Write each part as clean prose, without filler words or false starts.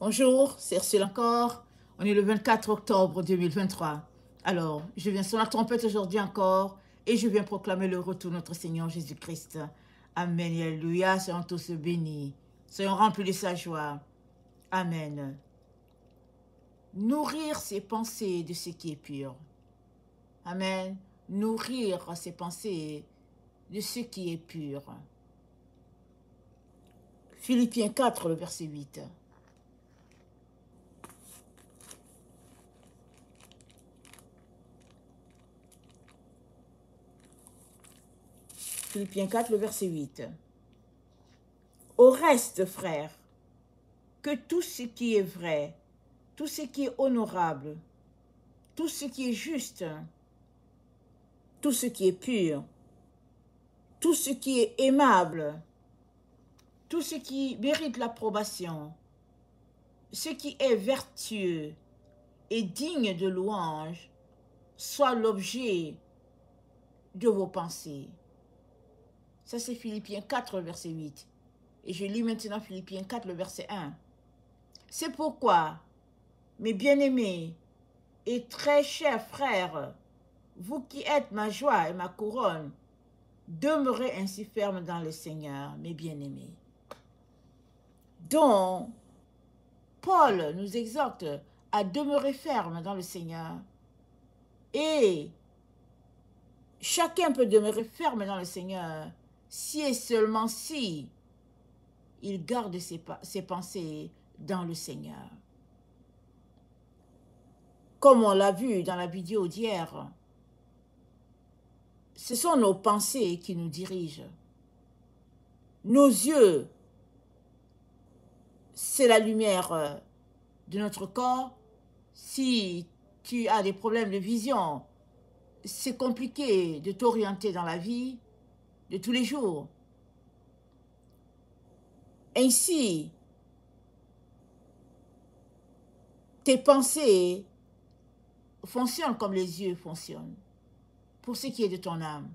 Bonjour, c'est Ursule encore. On est le 24 octobre 2023. Alors, je viens sur la trompette aujourd'hui encore et je viens proclamer le retour de notre Seigneur Jésus-Christ. Amen et alléluia, soyons tous bénis. Soyons remplis de sa joie. Amen. Nourrir ses pensées de ce qui est pur. Amen. Nourrir ses pensées de ce qui est pur. Philippiens 4, le verset 8. Philippiens 4, le verset 8. Au reste, frères, que tout ce qui est vrai, tout ce qui est honorable, tout ce qui est juste, tout ce qui est pur, tout ce qui est aimable, tout ce qui mérite l'approbation, ce qui est vertueux et digne de louange, soit l'objet de vos pensées. Ça, c'est Philippiens 4, verset 8. Et je lis maintenant Philippiens 4, le verset 1. C'est pourquoi, mes bien-aimés et très chers frères, vous qui êtes ma joie et ma couronne, demeurez ainsi fermes dans le Seigneur, mes bien-aimés. Donc, Paul nous exhorte à demeurer fermes dans le Seigneur. Et chacun peut demeurer ferme dans le Seigneur si et seulement si il garde ses pensées dans le Seigneur. Comme on l'a vu dans la vidéo d'hier, ce sont nos pensées qui nous dirigent. Nos yeux, c'est la lumière de notre corps. Si tu as des problèmes de vision, c'est compliqué de t'orienter dans la vie de tous les jours. Ainsi, tes pensées fonctionnent comme les yeux fonctionnent, pour ce qui est de ton âme.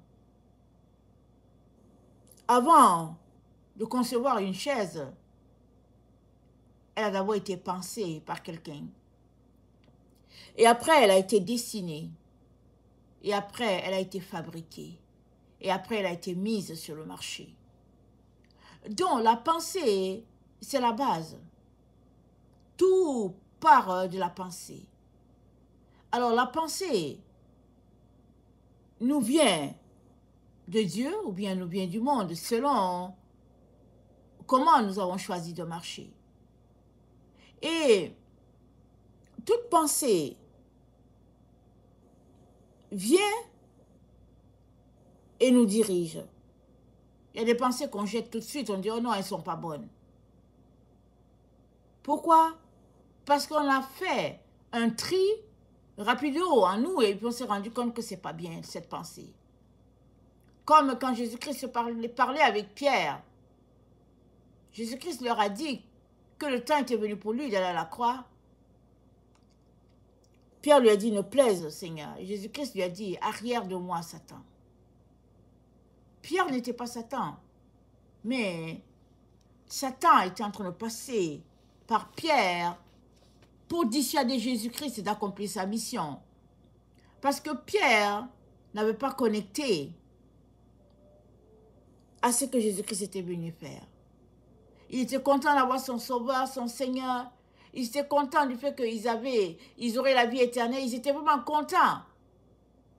Avant de concevoir une chaise, elle a d'abord été pensée par quelqu'un. Et après, elle a été dessinée. Et après, elle a été fabriquée. Et après, elle a été mise sur le marché. Donc, la pensée, c'est la base. Tout part de la pensée. Alors, la pensée nous vient de Dieu ou bien nous vient du monde, selon comment nous avons choisi de marcher. Et toute pensée vient et nous dirige. Il y a des pensées qu'on jette tout de suite, on dit « Oh non, elles ne sont pas bonnes ». Pourquoi? Parce qu'on a fait un tri rapido en nous et puis on s'est rendu compte que ce n'est pas bien, cette pensée. Comme quand Jésus-Christ parlait avec Pierre. Jésus-Christ leur a dit que le temps était venu pour lui d'aller à la croix. Pierre lui a dit « Ne plaise au Seigneur ». Jésus-Christ lui a dit « Arrière de moi, Satan ». Pierre n'était pas Satan, mais Satan était en train de passer par Pierre pour dissuader Jésus-Christ d'accomplir sa mission. Parce que Pierre n'avait pas connecté à ce que Jésus-Christ était venu faire. Il était content d'avoir son sauveur, son Seigneur. Il était content du fait qu'ils auraient la vie éternelle. Ils étaient vraiment contents.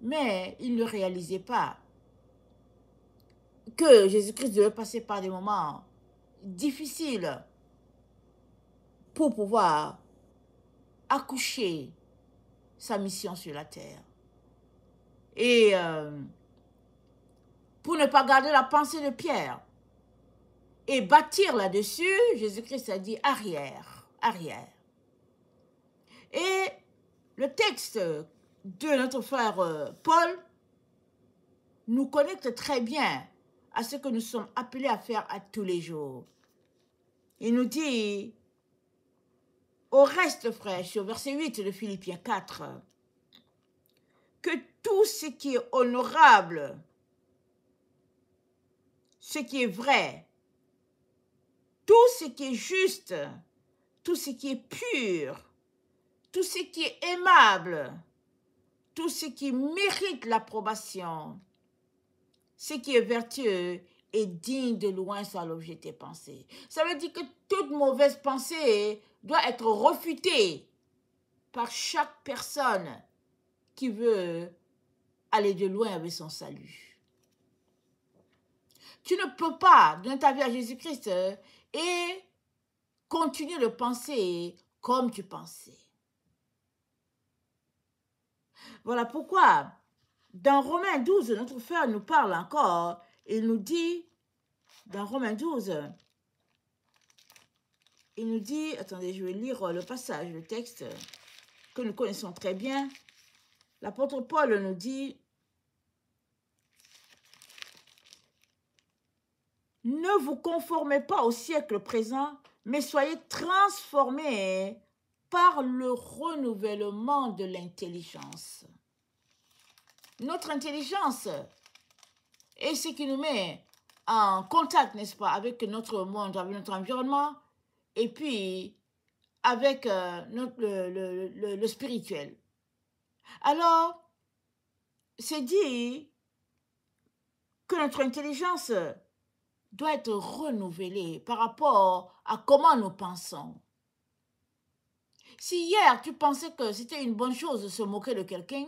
Mais ils ne réalisaient pas que Jésus-Christ devait passer par des moments difficiles pour pouvoir accoucher sa mission sur la terre. Et pour ne pas garder la pensée de Pierre et bâtir là-dessus, Jésus-Christ a dit arrière, arrière. Et le texte de notre frère Paul nous connecte très bien à ce que nous sommes appelés à faire à tous les jours. Il nous dit, au reste, frères, sur verset 8 de Philippiens 4, que tout ce qui est honorable, ce qui est vrai, tout ce qui est juste, tout ce qui est pur, tout ce qui est aimable, tout ce qui mérite l'approbation, ce qui est vertueux et digne de loin soit l'objet de tes pensées. Ça veut dire que toute mauvaise pensée doit être refutée par chaque personne qui veut aller de loin avec son salut. Tu ne peux pas donner ta vie à Jésus-Christ et continuer de penser comme tu pensais. Voilà pourquoi, dans Romains 12, notre frère nous parle encore, il nous dit, dans Romains 12, il nous dit, attendez, je vais lire le passage, le texte que nous connaissons très bien. L'apôtre Paul nous dit, ne vous conformez pas au siècle présent, mais soyez transformés par le renouvellement de l'intelligence. Notre intelligence est ce qui nous met en contact, n'est-ce pas, avec notre monde, avec notre environnement, et puis avec le spirituel. Alors, c'est dit que notre intelligence doit être renouvelée par rapport à comment nous pensons. Si hier, tu pensais que c'était une bonne chose de se moquer de quelqu'un,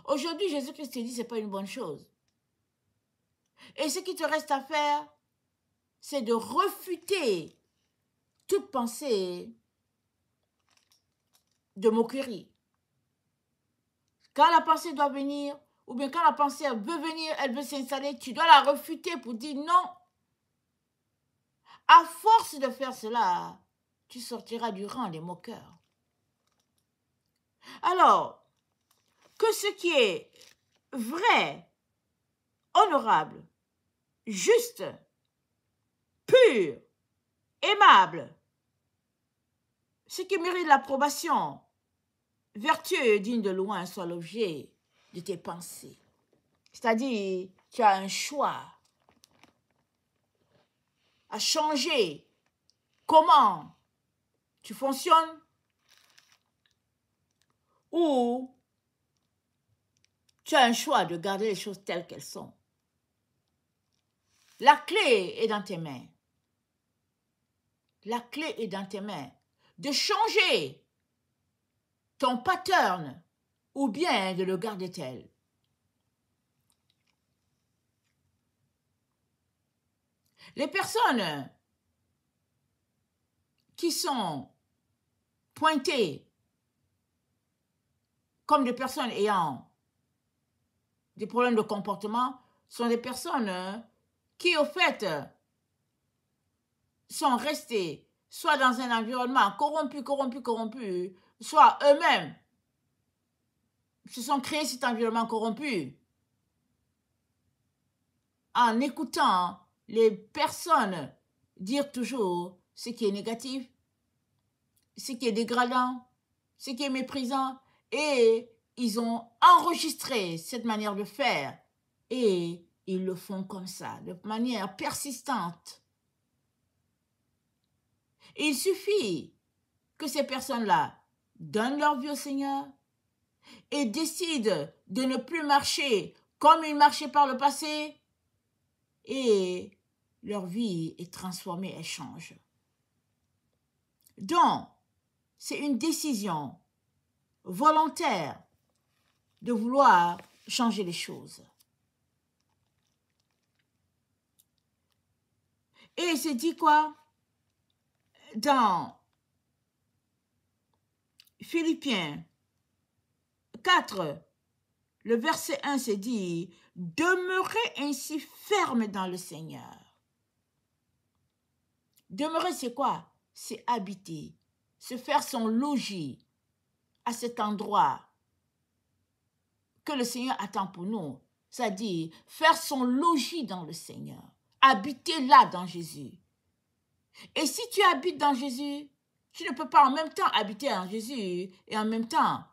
aujourd'hui, Jésus-Christ te dit que ce n'est pas une bonne chose. Et ce qui te reste à faire, c'est de refuter toute pensée de moquerie. Quand la pensée doit venir, ou bien quand la pensée veut venir, elle veut s'installer, tu dois la refuter pour dire non. À force de faire cela, tu sortiras du rang des moqueurs. Alors, que ce qui est vrai, honorable, juste, pur, aimable, ce qui mérite l'approbation, vertueux et digne de loin soit l'objet de tes pensées. C'est-à-dire, tu as un choix à changer comment tu fonctionnes ou tu as un choix de garder les choses telles qu'elles sont. La clé est dans tes mains. La clé est dans tes mains de changer ton pattern ou bien de le garder tel. Les personnes qui sont pointées comme des personnes ayant des problèmes de comportement sont des personnes qui, au fait, sont restées soit dans un environnement corrompu, soit eux-mêmes se sont créés cet environnement corrompu en écoutant les personnes dire toujours ce qui est négatif, ce qui est dégradant, ce qui est méprisant, et ils ont enregistré cette manière de faire et ils le font comme ça, de manière persistante. Il suffit que ces personnes-là donnent leur vie au Seigneur et décident de ne plus marcher comme ils marchaient par le passé et leur vie est transformée, elle change. Donc, c'est une décision volontaire de vouloir changer les choses. Et c'est dit quoi? Dans Philippiens 4, le verset 1, c'est dit « Demeurez ainsi ferme dans le Seigneur ». Demeurer, c'est quoi? C'est habiter, se faire son logis à cet endroit que le Seigneur attend pour nous. C'est-à-dire faire son logis dans le Seigneur, habiter là dans Jésus. Et si tu habites dans Jésus, tu ne peux pas en même temps habiter en Jésus et en même temps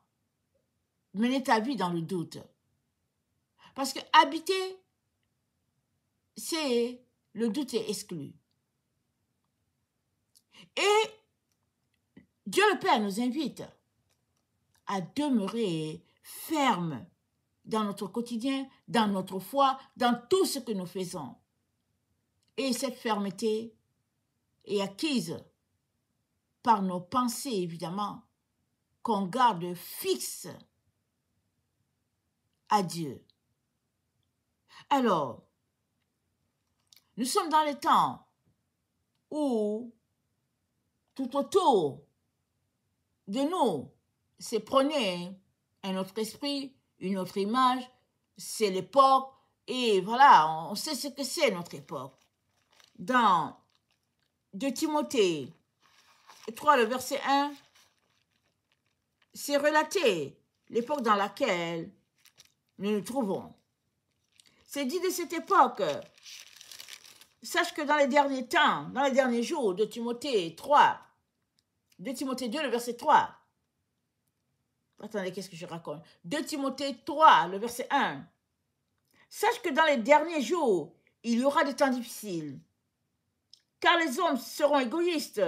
mener ta vie dans le doute. Parce que habiter, c'est le doute est exclu. Et Dieu le Père nous invite à demeurer fermes dans notre quotidien, dans notre foi, dans tout ce que nous faisons. Et cette fermeté est acquise par nos pensées, évidemment, qu'on garde fixe à Dieu. Alors, nous sommes dans les temps où tout autour de nous, c'est prôné un autre esprit, une autre image, c'est l'époque, et voilà, on sait ce que c'est notre époque. Dans 2 Timothée 3, le verset 1, c'est relaté l'époque dans laquelle nous nous trouvons. C'est dit de cette époque, sache que dans les derniers temps, dans les derniers jours, 2 Timothée 3, 2 Timothée 2, le verset 3. Attendez, qu'est-ce que je raconte? 2 Timothée 3, le verset 1. Sache que dans les derniers jours, il y aura des temps difficiles. Car les hommes seront égoïstes,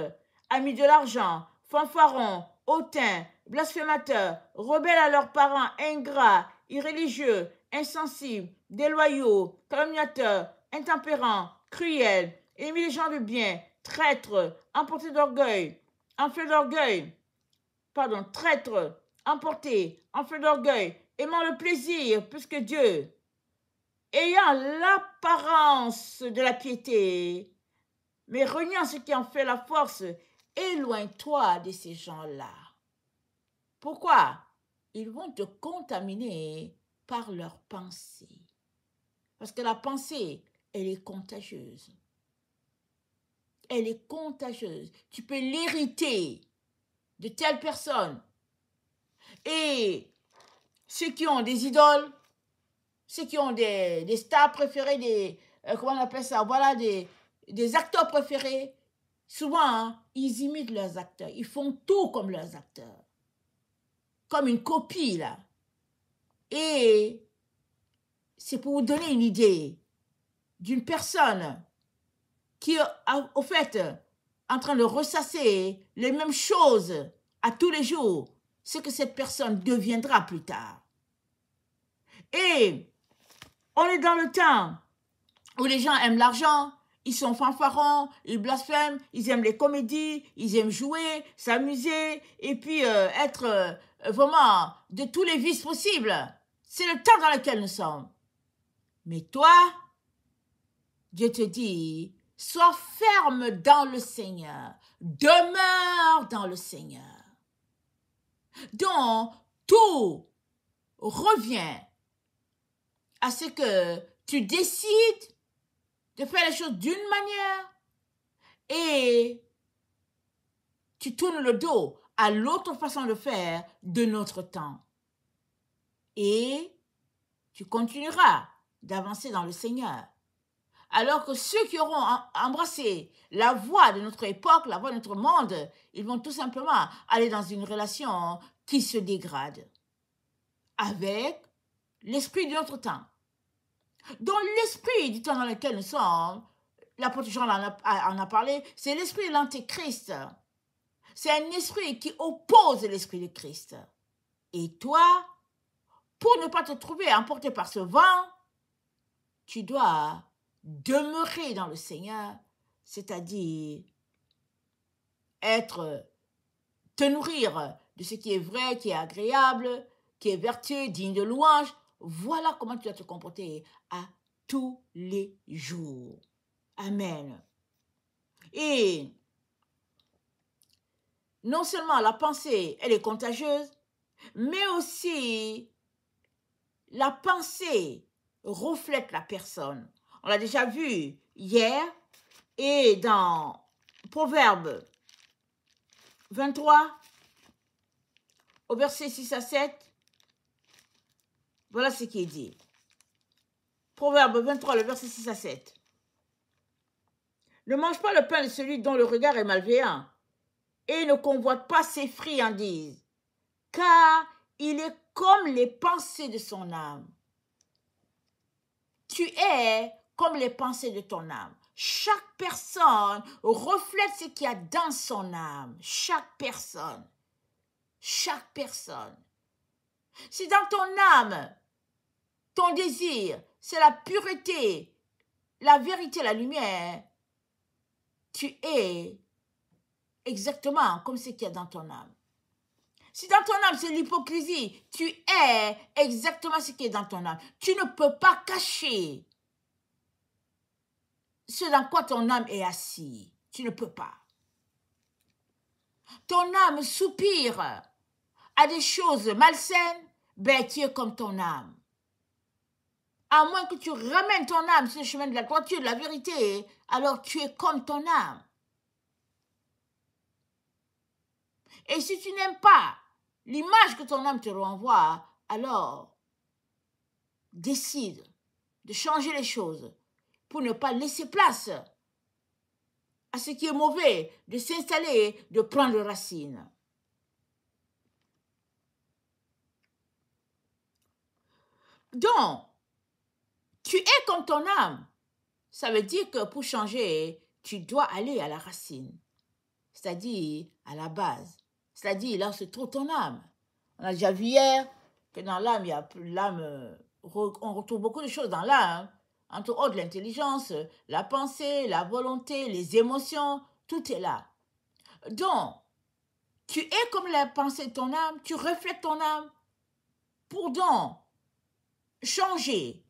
amis de l'argent, fanfarons, hautains, blasphémateurs, rebelles à leurs parents, ingrats, irréligieux, insensibles, déloyaux, calomniateurs, intempérants, cruels, ennemis des gens de bien, traîtres, emportés d'orgueil, enflés d'orgueil, traîtres, emportés, enflés d'orgueil, aimant le plaisir plus que Dieu, ayant l'apparence de la piété, mais reniant ce qui en fait la force, éloigne-toi de ces gens-là. Pourquoi? Ils vont te contaminer par leurs pensées. Parce que la pensée, elle est contagieuse. Elle est contagieuse. Tu peux l'hériter de telle personne. Et ceux qui ont des idoles, ceux qui ont des stars préférées, comment on appelle ça, voilà, des acteurs préférés, souvent, hein, ils imitent leurs acteurs. Ils font tout comme leurs acteurs. Comme une copie, là. Et c'est pour vous donner une idée d'une personne qui est, au fait, en train de ressasser les mêmes choses à tous les jours, ce que cette personne deviendra plus tard. Et on est dans le temps où les gens aiment l'argent, ils sont fanfarons, ils blasphèment, ils aiment les comédies, ils aiment jouer, s'amuser, et puis être vraiment de tous les vices possibles. C'est le temps dans lequel nous sommes. Mais toi, Dieu te dit, sois ferme dans le Seigneur, demeure dans le Seigneur. Donc, tout revient à ce que tu décides de faire les choses d'une manière et tu tournes le dos à l'autre façon de faire de notre temps. Et tu continueras d'avancer dans le Seigneur. Alors que ceux qui auront embrassé la voie de notre époque, la voie de notre monde, ils vont tout simplement aller dans une relation qui se dégrade avec l'esprit de notre temps. Donc l'esprit du temps dans lequel nous sommes, l'apôtre Jean en a parlé, c'est l'esprit de l'antéchrist. C'est un esprit qui oppose l'esprit de Christ. Et toi, pour ne pas te trouver emporté par ce vent, tu dois demeurer dans le Seigneur, c'est-à-dire te nourrir de ce qui est vrai, qui est agréable, qui est vertueux, digne de louange. Voilà comment tu dois te comporter à tous les jours. Amen. Et non seulement la pensée, elle est contagieuse, mais aussi la pensée reflète la personne. On l'a déjà vu hier et dans Proverbe 23, au verset 6 à 7, voilà ce qui est dit. Proverbe 23, le verset 6 à 7. Ne mange pas le pain de celui dont le regard est malveillant et ne convoite pas ses friandises, car il est comme les pensées de son âme. Tu es comme les pensées de ton âme. Chaque personne reflète ce qu'il y a dans son âme. Chaque personne. Chaque personne. Si dans ton âme, ton désir, c'est la pureté, la vérité, la lumière, tu es exactement comme ce qu'il y a dans ton âme. Si dans ton âme, c'est l'hypocrisie, tu es exactement ce qui est dans ton âme. Tu ne peux pas cacher ce dans quoi ton âme est assis. Tu ne peux pas. Ton âme soupire à des choses malsaines, ben tu es comme ton âme. À moins que tu ramènes ton âme sur le chemin de la droiture, de la vérité, alors tu es comme ton âme. Et si tu n'aimes pas l'image que ton âme te renvoie, alors décide de changer les choses pour ne pas laisser place à ce qui est mauvais, de s'installer, de prendre racine. Donc, tu es comme ton âme. Ça veut dire que pour changer, tu dois aller à la racine, c'est-à-dire à la base, c'est-à-dire là où se trouve ton âme. On a déjà vu hier que dans l'âme, il y a l'âme, on retrouve beaucoup de choses dans l'âme, entre autres l'intelligence, la pensée, la volonté, les émotions, tout est là. Donc, tu es comme la pensée de ton âme, tu reflètes ton âme pour donc changer.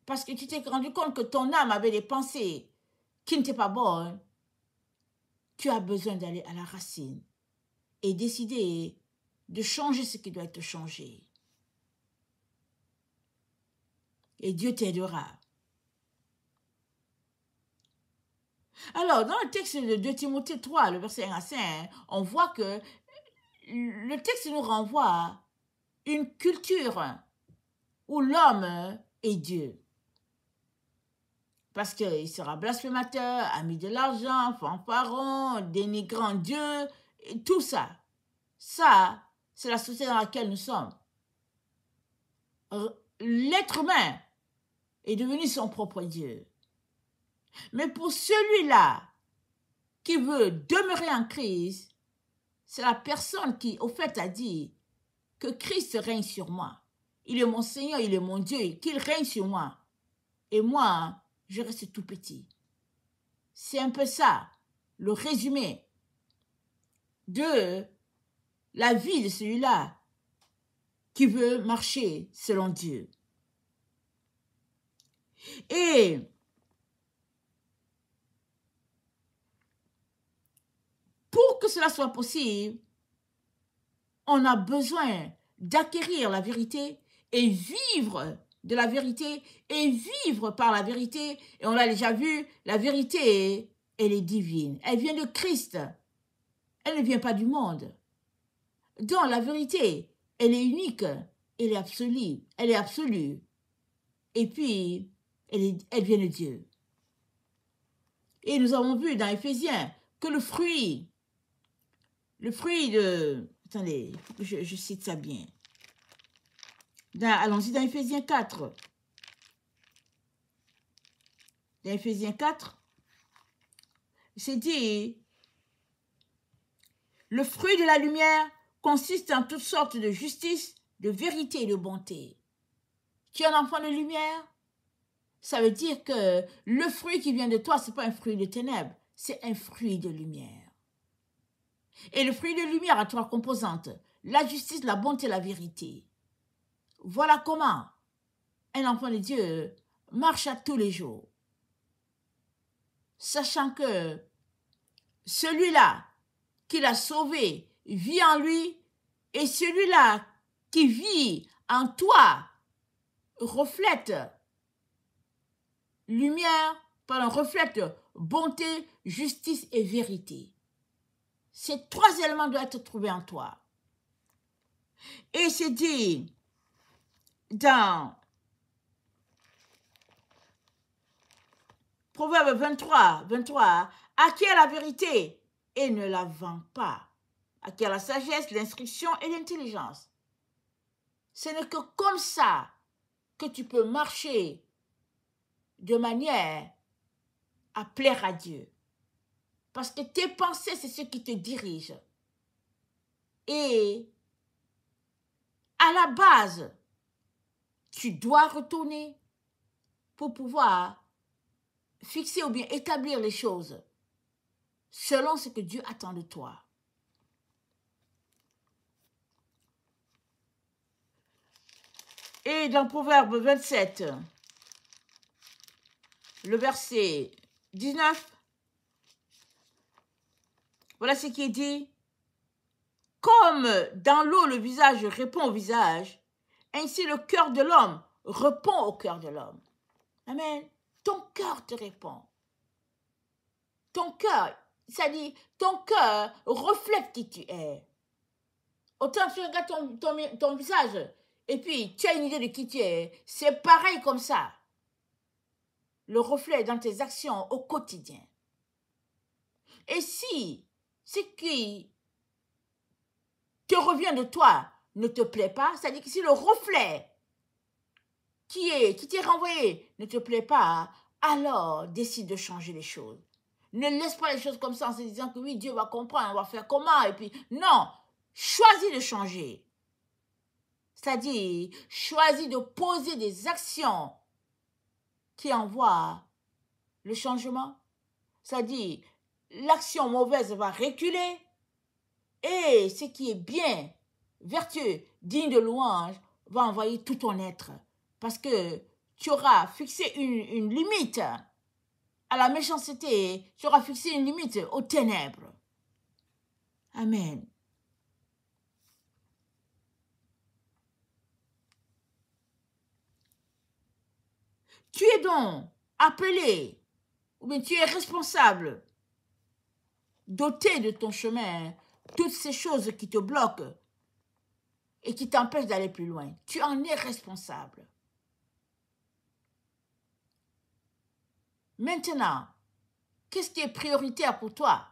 Parce que tu t'es rendu compte que ton âme avait des pensées qui n'étaient pas bonnes. Tu as besoin d'aller à la racine et décider de changer ce qui doit être changé. Et Dieu t'aidera. Alors, dans le texte de 2 Timothée 3, le verset 1 à 5, on voit que le texte nous renvoie à une culture où l'homme est Dieu. Parce qu'il sera blasphémateur, ami de l'argent, fanfaron, dénigrant Dieu, et tout ça. Ça, c'est la société dans laquelle nous sommes. L'être humain est devenu son propre Dieu. Mais pour celui-là qui veut demeurer en Christ, c'est la personne qui, au fait, a dit que Christ règne sur moi. Il est mon Seigneur, il est mon Dieu, qu'il règne sur moi. Et moi, je reste tout petit. C'est un peu ça, le résumé de la vie de celui-là qui veut marcher selon Dieu. Et pour que cela soit possible, on a besoin d'acquérir la vérité et vivre de la vérité et vivre par la vérité. Et on l'a déjà vu, la vérité, elle est divine. Elle vient de Christ. Elle ne vient pas du monde. Donc la vérité, elle est unique, elle est absolue. Elle est absolue. Et puis, elle vient de Dieu. Et nous avons vu dans Éphésiens que le fruit de... Attendez, il faut que je cite ça bien. Allons-y dans Éphésiens 4. Dans Éphésiens 4, c'est dit, le fruit de la lumière consiste en toutes sortes de justice, de vérité et de bonté. Tu es un enfant de lumière? Ça veut dire que le fruit qui vient de toi, ce n'est pas un fruit de ténèbres, c'est un fruit de lumière. Et le fruit de lumière a 3 composantes, la justice, la bonté et la vérité. Voilà comment un enfant de Dieu marche à tous les jours, sachant que celui-là qui l'a sauvé vit en lui et celui-là qui vit en toi reflète lumière, reflète bonté, justice et vérité. Ces 3 éléments doivent être trouvés en toi. Et c'est dit dans Proverbe 23, acquiert la vérité et ne la vend pas. Acquiert la sagesse, l'instruction et l'intelligence. Ce n'est que comme ça que tu peux marcher de manière à plaire à Dieu. Parce que tes pensées, c'est ce qui te dirige. Et à la base, tu dois retourner pour pouvoir fixer ou bien établir les choses selon ce que Dieu attend de toi. Et dans Proverbe 27, le verset 19, voilà ce qui est dit. Comme dans l'eau le visage répond au visage, ainsi le cœur de l'homme répond au cœur de l'homme. Amen. Ton cœur te répond. Ton cœur, ça dit, ton cœur reflète qui tu es. Autant tu regardes ton visage et puis tu as une idée de qui tu es, c'est pareil comme ça. Le reflet dans tes actions au quotidien. Et si ce qui te revient de toi ne te plaît pas, c'est-à-dire que si le reflet qui t'est renvoyé ne te plaît pas, alors décide de changer les choses. Ne laisse pas les choses comme ça en se disant que oui, Dieu va comprendre, on va faire comment, et puis non, choisis de changer. C'est-à-dire, choisis de poser des actions qui envoient le changement. C'est-à-dire, l'action mauvaise va reculer et ce qui est bien, vertueux, digne de louange, va envoyer tout ton être. Parce que tu auras fixé une limite à la méchanceté, tu auras fixé une limite aux ténèbres. Amen. Tu es donc appelé, ou bien tu es responsable d'ôter de ton chemin toutes ces choses qui te bloquent et qui t'empêchent d'aller plus loin. Tu en es responsable. Maintenant, qu'est-ce qui est prioritaire pour toi?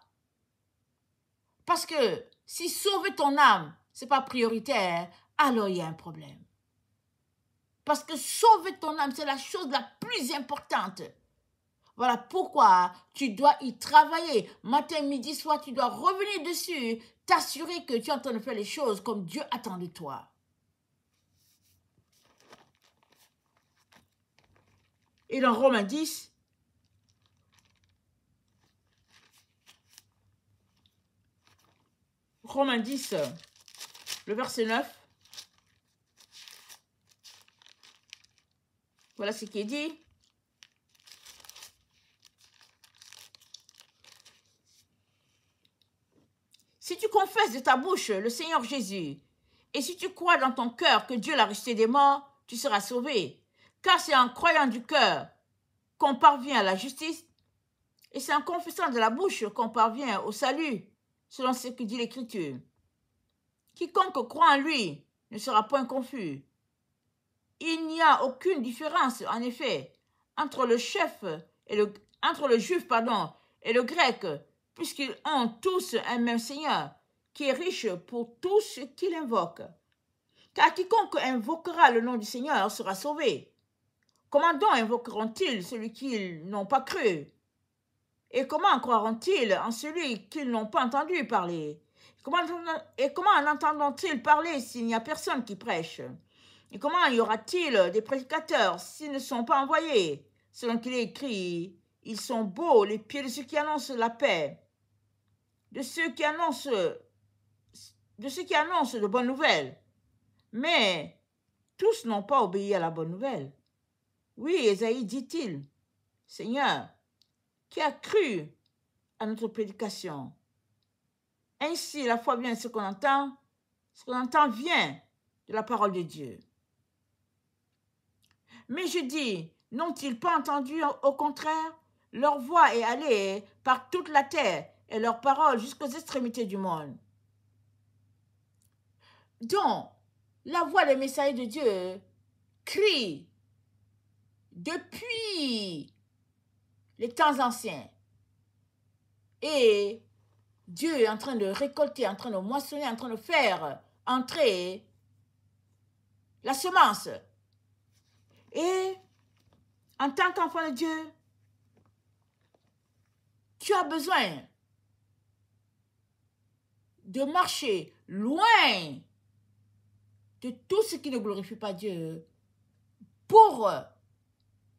Parce que si sauver ton âme, ce n'est pas prioritaire, alors il y a un problème. Parce que sauver ton âme, c'est la chose la plus importante. Voilà pourquoi tu dois y travailler. Matin, midi, soir, tu dois revenir dessus, t'assurer que tu es en train de faire les choses comme Dieu attend de toi. Et dans Romains 10, le verset 9, voilà ce qui est dit. Si tu confesses de ta bouche le Seigneur Jésus, et si tu crois dans ton cœur que Dieu l'a ressuscité des morts, tu seras sauvé. Car c'est en croyant du cœur qu'on parvient à la justice, et c'est en confessant de la bouche qu'on parvient au salut, selon ce que dit l'Écriture. Quiconque croit en lui ne sera point confus. Il n'y a aucune différence, en effet, entre le juif et le grec, puisqu'ils ont tous un même Seigneur, qui est riche pour tous ceux qui l'invoquent. Car quiconque invoquera le nom du Seigneur sera sauvé. Comment donc invoqueront-ils celui qu'ils n'ont pas cru? Et comment croiront-ils en celui qu'ils n'ont pas entendu parler? Comment en entendront-ils parler s'il n'y a personne qui prêche? Et comment y aura-t-il des prédicateurs s'ils ne sont pas envoyés? Selon qu'il est écrit, ils sont beaux les pieds de ceux qui annoncent la paix, de ceux qui annoncent de bonnes nouvelles. Mais tous n'ont pas obéi à la bonne nouvelle. Oui, Ésaïe dit-il, Seigneur, qui a cru à notre prédication? Ainsi, la foi vient de ce qu'on entend vient de la parole de Dieu. Mais je dis, n'ont-ils pas entendu? Au contraire, leur voix est allée par toute la terre et leur parole jusqu'aux extrémités du monde. Donc, la voix des messagers de Dieu crie depuis les temps anciens. Et Dieu est en train de récolter, en train de moissonner, en train de faire entrer la semence. Et en tant qu'enfant de Dieu, Tu as besoin de marcher loin de tout ce qui ne glorifie pas Dieu pour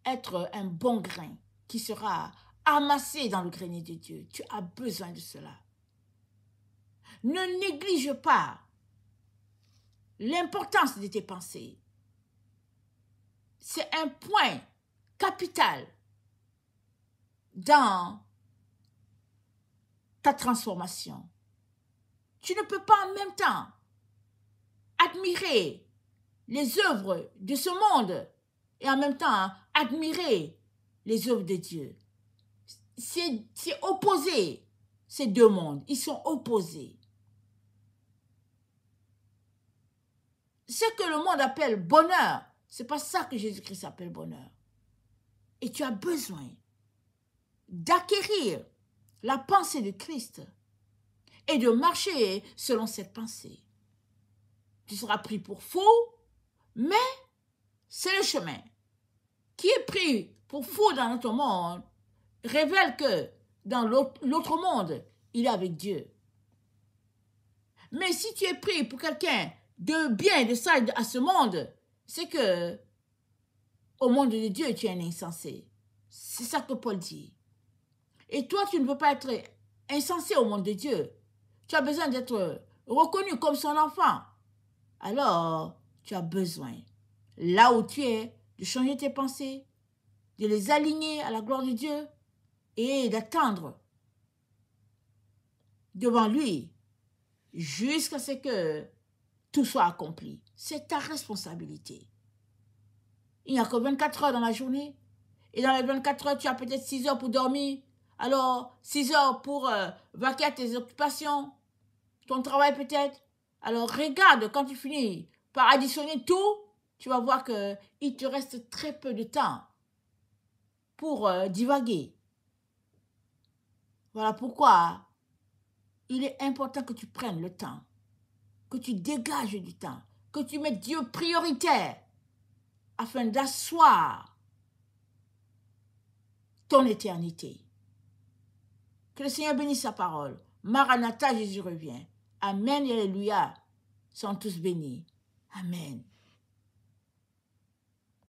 être un bon grain qui sera amassé dans le grenier de Dieu. Tu as besoin de cela. Ne néglige pas l'importance de tes pensées. C'est un point capital dans ta transformation. Tu ne peux pas en même temps admirer les œuvres de ce monde et en même temps admirer les œuvres de Dieu. C'est opposé, ces deux mondes, ils sont opposés. Ce que le monde appelle bonheur, c'est pas ça que Jésus-Christ appelle bonheur. Et tu as besoin d'acquérir la pensée de Christ et de marcher selon cette pensée. Tu seras pris pour fou, mais c'est le chemin. Qui est pris pour fou dans notre monde révèle que dans l'autre monde, il est avec Dieu. Mais si tu es pris pour quelqu'un de bien, de sale à ce monde, c'est que au monde de Dieu, tu es un insensé. C'est ça que Paul dit. Et toi, tu ne peux pas être insensé au monde de Dieu. Tu as besoin d'être reconnu comme son enfant. Alors, tu as besoin, là où tu es, de changer tes pensées, de les aligner à la gloire de Dieu et d'attendre devant lui jusqu'à ce que tout soit accompli. C'est ta responsabilité. Il n'y a que 24 heures dans la journée. Et dans les 24 heures, tu as peut-être 6 heures pour dormir. Alors, 6 heures pour vaquer à tes occupations. Ton travail peut-être. Alors, regarde, quand tu finis par additionner tout, tu vas voir qu'il te reste très peu de temps pour divaguer. Voilà pourquoi il est important que tu prennes le temps, que tu dégages du temps, que tu mettes Dieu prioritaire afin d'asseoir ton éternité. Que le Seigneur bénisse sa parole. Maranatha, Jésus revient. Amen et alléluia. Sont tous bénis. Amen.